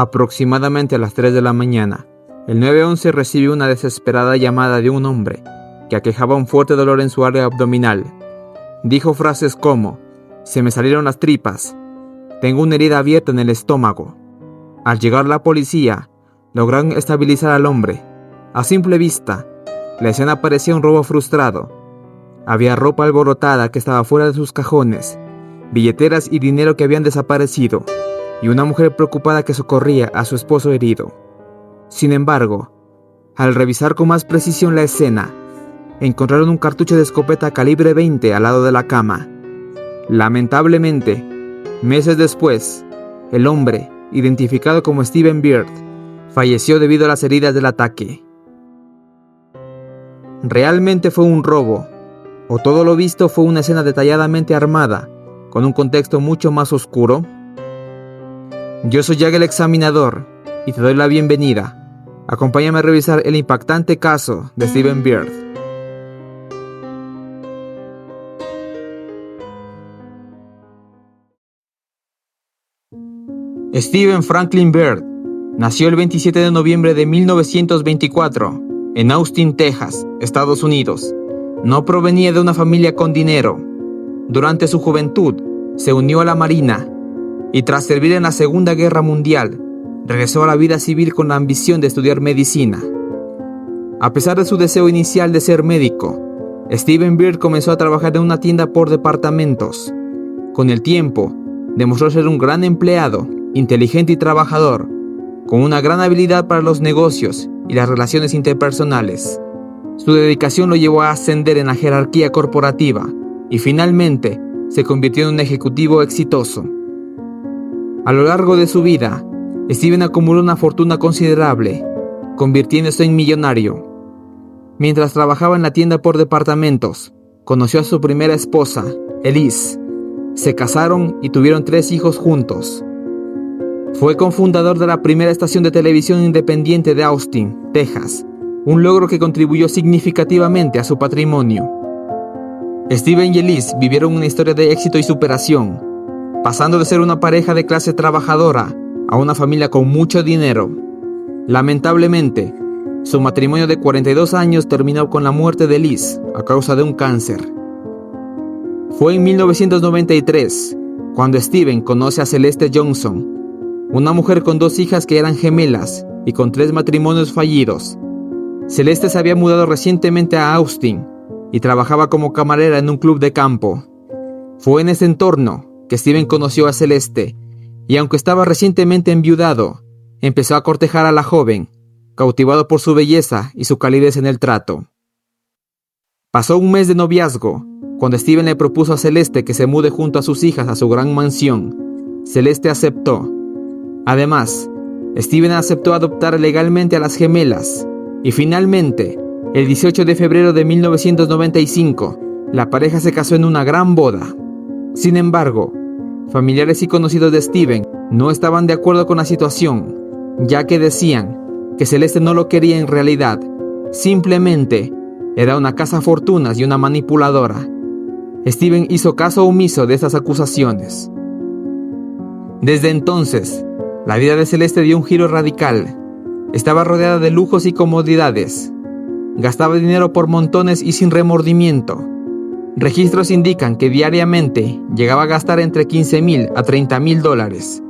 Aproximadamente a las 3 de la mañana, el 911 recibió una desesperada llamada de un hombre que aquejaba un fuerte dolor en su área abdominal. Dijo frases como: «Se me salieron las tripas», «Tengo una herida abierta en el estómago». Al llegar la policía, lograron estabilizar al hombre. A simple vista, la escena parecía un robo frustrado. Había ropa alborotada que estaba fuera de sus cajones, billeteras y dinero que habían desaparecido, y una mujer preocupada que socorría a su esposo herido. Sin embargo, al revisar con más precisión la escena, encontraron un cartucho de escopeta calibre 20 al lado de la cama. Lamentablemente, meses después, el hombre, identificado como Steven Beard, falleció debido a las heridas del ataque. ¿Realmente fue un robo? ¿O todo lo visto fue una escena detalladamente armada, con un contexto mucho más oscuro? Yo soy Jack el Examinador, y te doy la bienvenida. Acompáñame a revisar el impactante caso de Steven Beard. Steven Franklin Beard nació el 27 de noviembre de 1924 en Austin, Texas, Estados Unidos. No provenía de una familia con dinero. Durante su juventud, se unió a la Marina y tras servir en la Segunda Guerra Mundial, regresó a la vida civil con la ambición de estudiar medicina. A pesar de su deseo inicial de ser médico, Steven Beard comenzó a trabajar en una tienda por departamentos. Con el tiempo, demostró ser un gran empleado, inteligente y trabajador, con una gran habilidad para los negocios y las relaciones interpersonales. Su dedicación lo llevó a ascender en la jerarquía corporativa y finalmente se convirtió en un ejecutivo exitoso. A lo largo de su vida, Steven acumuló una fortuna considerable, convirtiéndose en millonario. Mientras trabajaba en la tienda por departamentos, conoció a su primera esposa, Elise. Se casaron y tuvieron 3 hijos juntos. Fue cofundador de la primera estación de televisión independiente de Austin, Texas, un logro que contribuyó significativamente a su patrimonio. Steven y Elise vivieron una historia de éxito y superación, pasando de ser una pareja de clase trabajadora a una familia con mucho dinero. Lamentablemente, su matrimonio de 42 años terminó con la muerte de Elise a causa de un cáncer. Fue en 1993 cuando Steven conoce a Celeste Johnson, una mujer con 2 hijas que eran gemelas y con 3 matrimonios fallidos. Celeste se había mudado recientemente a Austin y trabajaba como camarera en un club de campo. Fue en ese entorno que Steven conoció a Celeste y aunque estaba recientemente enviudado, empezó a cortejar a la joven, cautivado por su belleza y su calidez en el trato. Pasó un mes de noviazgo cuando Steven le propuso a Celeste que se mude junto a sus hijas a su gran mansión. Celeste aceptó. Además, Steven aceptó adoptar legalmente a las gemelas y finalmente, el 18 de febrero de 1995, la pareja se casó en una gran boda. Sin embargo, familiares y conocidos de Steven no estaban de acuerdo con la situación, ya que decían que Celeste no lo quería en realidad, simplemente era una cazafortunas y una manipuladora. Steven hizo caso omiso de estas acusaciones. Desde entonces, la vida de Celeste dio un giro radical. Estaba rodeada de lujos y comodidades. Gastaba dinero por montones y sin remordimiento. Registros indican que diariamente llegaba a gastar entre $15,000 a $30,000.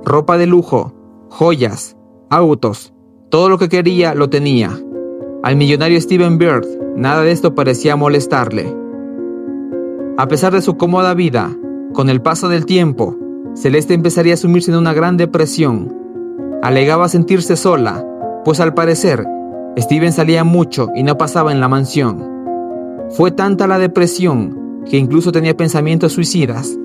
Ropa de lujo, joyas, autos, todo lo que quería lo tenía. Al millonario Steven Beard, nada de esto parecía molestarle. A pesar de su cómoda vida, con el paso del tiempo, Celeste empezaría a sumirse en una gran depresión. Alegaba sentirse sola, pues al parecer, Steven salía mucho y no pasaba en la mansión. Fue tanta la depresión que incluso tenía pensamientos suicidas,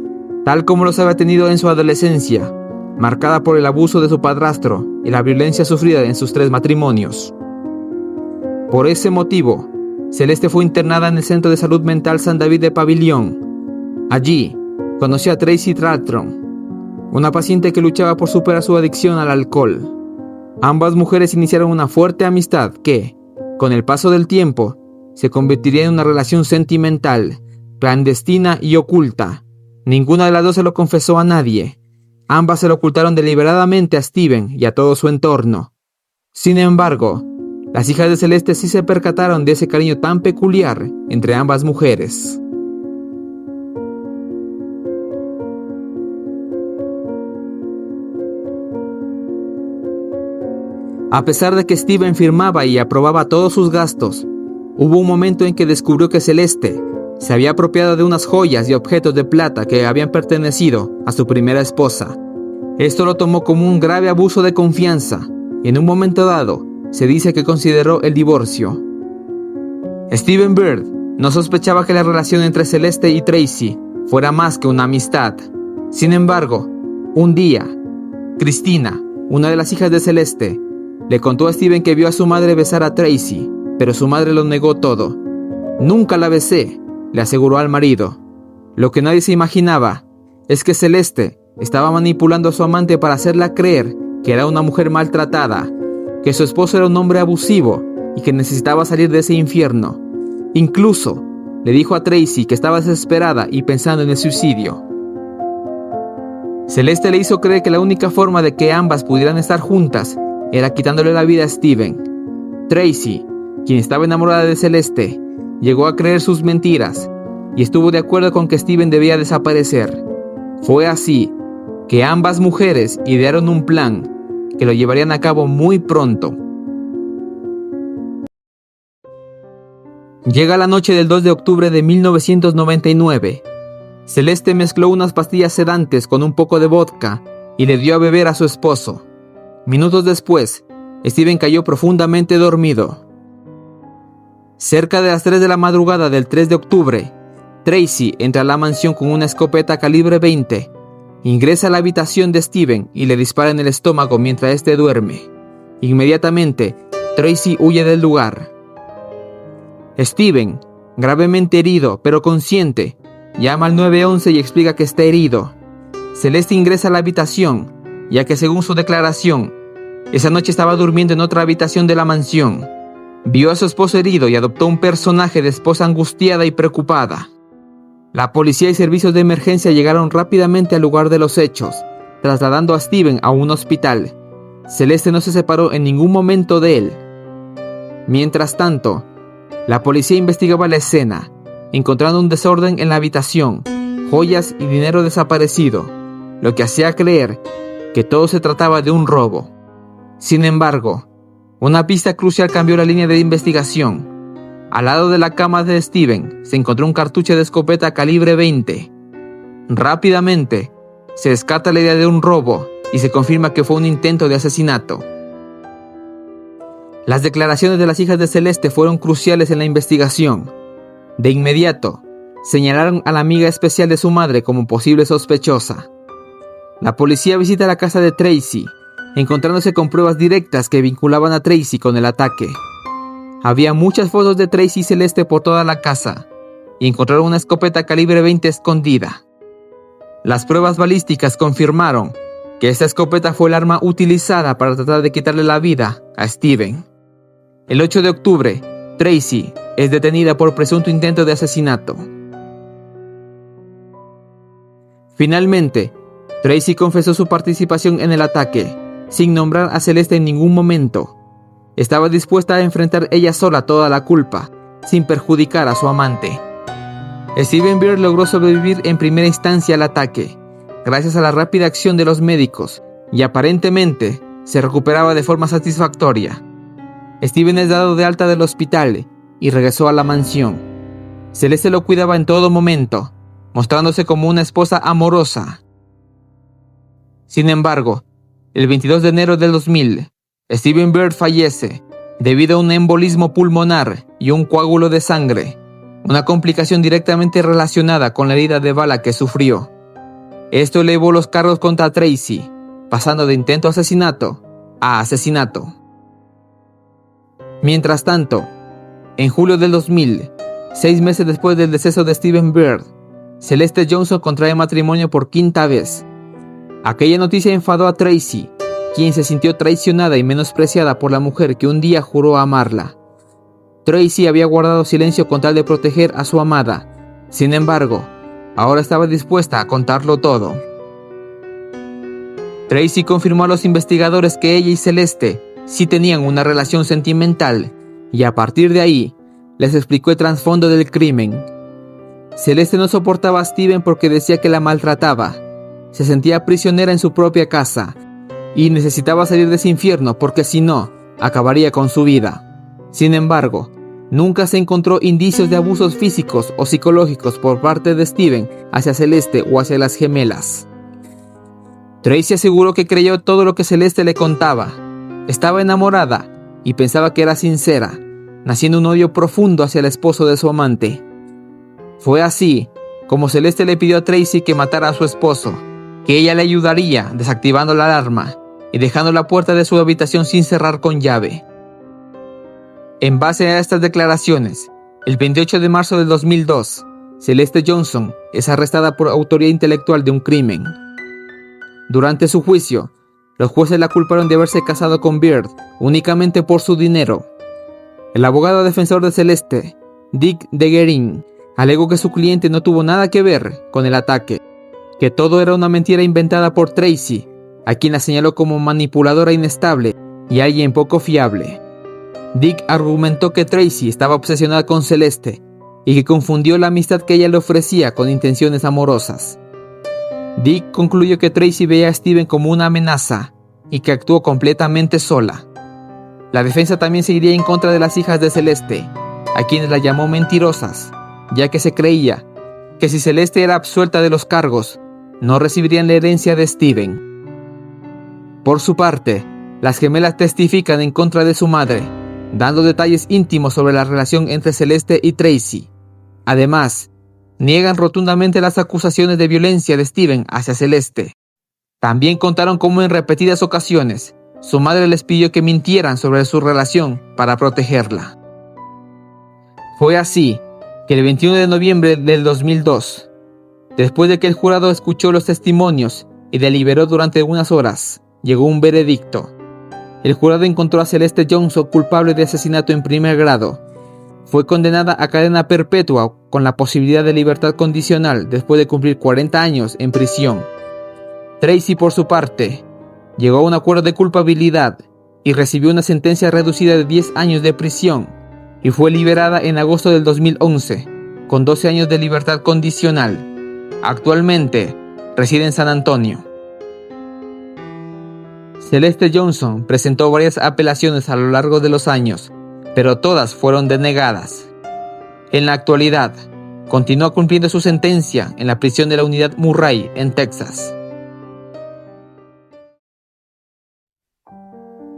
tal como los había tenido en su adolescencia, marcada por el abuso de su padrastro y la violencia sufrida en sus 3 matrimonios. Por ese motivo, Celeste fue internada en el Centro de Salud Mental San David de Pavilion. Allí, conoció a Tracy Tratron, una paciente que luchaba por superar su adicción al alcohol. Ambas mujeres iniciaron una fuerte amistad que, con el paso del tiempo, se convertiría en una relación sentimental, clandestina y oculta. Ninguna de las dos se lo confesó a nadie. ambas se lo ocultaron deliberadamente a Steven y a todo su entorno. Sin embargo, las hijas de Celeste sí se percataron de ese cariño tan peculiar entre ambas mujeres. A pesar de que Steven firmaba y aprobaba todos sus gastos, hubo un momento en que descubrió que Celeste se había apropiado de unas joyas y objetos de plata que habían pertenecido a su primera esposa. Esto lo tomó como un grave abuso de confianza y en un momento dado se dice que consideró el divorcio. Steven Bird no sospechaba que la relación entre Celeste y Tracy fuera más que una amistad. Sin embargo, un día, Cristina, una de las hijas de Celeste, le contó a Steven que vio a su madre besar a Tracy, pero su madre lo negó todo. «Nunca la besé», le aseguró al marido. Lo que nadie se imaginaba es que Celeste estaba manipulando a su amante para hacerla creer que era una mujer maltratada, que su esposo era un hombre abusivo y que necesitaba salir de ese infierno. Incluso le dijo a Tracy que estaba desesperada y pensando en el suicidio. Celeste le hizo creer que la única forma de que ambas pudieran estar juntas era quitándole la vida a Steven. Tracy, quien estaba enamorada de Celeste, llegó a creer sus mentiras y estuvo de acuerdo con que Steven debía desaparecer. Fue así que ambas mujeres idearon un plan que lo llevarían a cabo muy pronto. Llega la noche del 2 de octubre de 1999. Celeste mezcló unas pastillas sedantes con un poco de vodka y le dio a beber a su esposo. Minutos después, Steven cayó profundamente dormido. Cerca de las 3 de la madrugada del 3 de octubre, Tracy entra a la mansión con una escopeta calibre 20, ingresa a la habitación de Steven y le dispara en el estómago mientras éste duerme. Inmediatamente, Tracy huye del lugar. Steven, gravemente herido pero consciente, llama al 911 y explica que está herido. Celeste ingresa a la habitación, ya que según su declaración, esa noche estaba durmiendo en otra habitación de la mansión. Vio a su esposo herido y adoptó un personaje de esposa angustiada y preocupada. La policía y servicios de emergencia llegaron rápidamente al lugar de los hechos, trasladando a Steven a un hospital. Celeste no se separó en ningún momento de él. Mientras tanto, la policía investigaba la escena, encontrando un desorden en la habitación, joyas y dinero desaparecido, lo que hacía creer que todo se trataba de un robo. Sin embargo, una pista crucial cambió la línea de investigación. Al lado de la cama de Steven se encontró un cartucho de escopeta calibre 20. Rápidamente, se descarta la idea de un robo y se confirma que fue un intento de asesinato. Las declaraciones de las hijas de Celeste fueron cruciales en la investigación. De inmediato, señalaron a la amiga especial de su madre como posible sospechosa. La policía visita la casa de Tracy, encontrándose con pruebas directas que vinculaban a Tracy con el ataque. Había muchas fotos de Tracy y Celeste por toda la casa, y encontraron una escopeta calibre 20 escondida. Las pruebas balísticas confirmaron que esta escopeta fue el arma utilizada para tratar de quitarle la vida a Steven. El 8 de octubre, Tracy es detenida por presunto intento de asesinato. Finalmente, Tracy confesó su participación en el ataque, sin nombrar a Celeste en ningún momento. Estaba dispuesta a enfrentar ella sola toda la culpa, sin perjudicar a su amante. Steven Bird logró sobrevivir en primera instancia al ataque, gracias a la rápida acción de los médicos, y aparentemente se recuperaba de forma satisfactoria. Steven es dado de alta del hospital y regresó a la mansión. Celeste lo cuidaba en todo momento, mostrándose como una esposa amorosa. Sin embargo, el 22 de enero del 2000, Steven Bird fallece debido a un embolismo pulmonar y un coágulo de sangre, una complicación directamente relacionada con la herida de bala que sufrió. Esto elevó los cargos contra Tracy, pasando de intento de asesinato a asesinato. Mientras tanto, en julio del 2000, 6 meses después del deceso de Steven Bird, Celeste Johnson contrae matrimonio por quinta vez. Aquella noticia enfadó a Tracy, quien se sintió traicionada y menospreciada por la mujer que un día juró amarla. Tracy había guardado silencio con tal de proteger a su amada. Sin embargo, ahora estaba dispuesta a contarlo todo. Tracy confirmó a los investigadores que ella y Celeste sí tenían una relación sentimental y a partir de ahí les explicó el trasfondo del crimen. Celeste no soportaba a Steven porque decía que la maltrataba. Se sentía prisionera en su propia casa y necesitaba salir de ese infierno porque si no, acabaría con su vida. Sin embargo, nunca se encontró indicios de abusos físicos o psicológicos por parte de Steven hacia Celeste o hacia las gemelas. Tracy aseguró que creyó todo lo que Celeste le contaba. Estaba enamorada y pensaba que era sincera, naciendo un odio profundo hacia el esposo de su amante. Fue así como Celeste le pidió a Tracy que matara a su esposo, que ella le ayudaría desactivando la alarma y dejando la puerta de su habitación sin cerrar con llave. En base a estas declaraciones, el 28 de marzo del 2002, Celeste Johnson es arrestada por autoría intelectual de un crimen. Durante su juicio, los jueces la culparon de haberse casado con Byrd únicamente por su dinero. El abogado defensor de Celeste, Dick DeGuerin, alegó que su cliente no tuvo nada que ver con el ataque, que todo era una mentira inventada por Tracy, a quien la señaló como manipuladora inestable y alguien poco fiable. Dick argumentó que Tracy estaba obsesionada con Celeste y que confundió la amistad que ella le ofrecía con intenciones amorosas. Dick concluyó que Tracy veía a Steven como una amenaza y que actuó completamente sola. La defensa también se iría en contra de las hijas de Celeste, a quienes la llamó mentirosas, ya que se creía que si Celeste era absuelta de los cargos, no recibirían la herencia de Steven. Por su parte, las gemelas testifican en contra de su madre, dando detalles íntimos sobre la relación entre Celeste y Tracy. Además, niegan rotundamente las acusaciones de violencia de Steven hacia Celeste. También contaron cómo en repetidas ocasiones su madre les pidió que mintieran sobre su relación para protegerla. Fue así que el 21 de noviembre del 2002, después de que el jurado escuchó los testimonios y deliberó durante unas horas, llegó un veredicto. El jurado encontró a Celeste Johnson culpable de asesinato en primer grado. Fue condenada a cadena perpetua con la posibilidad de libertad condicional después de cumplir 40 años en prisión. Tracy, por su parte, llegó a un acuerdo de culpabilidad y recibió una sentencia reducida de 10 años de prisión y fue liberada en agosto del 2011 con 12 años de libertad condicional. Actualmente reside en San Antonio. Celeste Johnson presentó varias apelaciones a lo largo de los años, pero todas fueron denegadas. En la actualidad, continúa cumpliendo su sentencia en la prisión de la Unidad Murray, en Texas.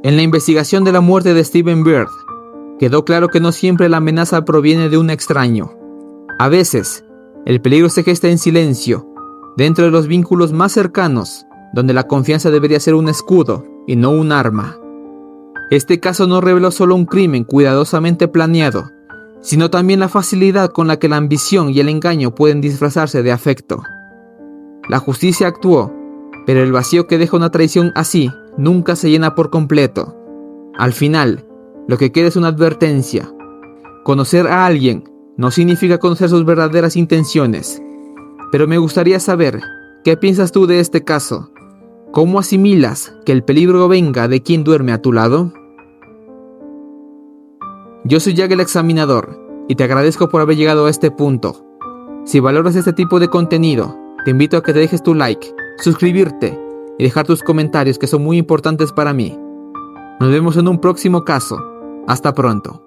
En la investigación de la muerte de Steven Byrd, quedó claro que no siempre la amenaza proviene de un extraño. A veces, el peligro se gesta en silencio, dentro de los vínculos más cercanos, donde la confianza debería ser un escudo y no un arma. Este caso no reveló solo un crimen cuidadosamente planeado, sino también la facilidad con la que la ambición y el engaño pueden disfrazarse de afecto. La justicia actuó, pero el vacío que deja una traición así nunca se llena por completo. Al final, lo que queda es una advertencia. Conocer a alguien no significa conocer sus verdaderas intenciones. Pero me gustaría saber, ¿qué piensas tú de este caso? ¿Cómo asimilas que el peligro venga de quien duerme a tu lado? Yo soy Jack el Examinador y te agradezco por haber llegado a este punto. Si valoras este tipo de contenido, te invito a que te dejes tu like, suscribirte y dejar tus comentarios que son muy importantes para mí. Nos vemos en un próximo caso. Hasta pronto.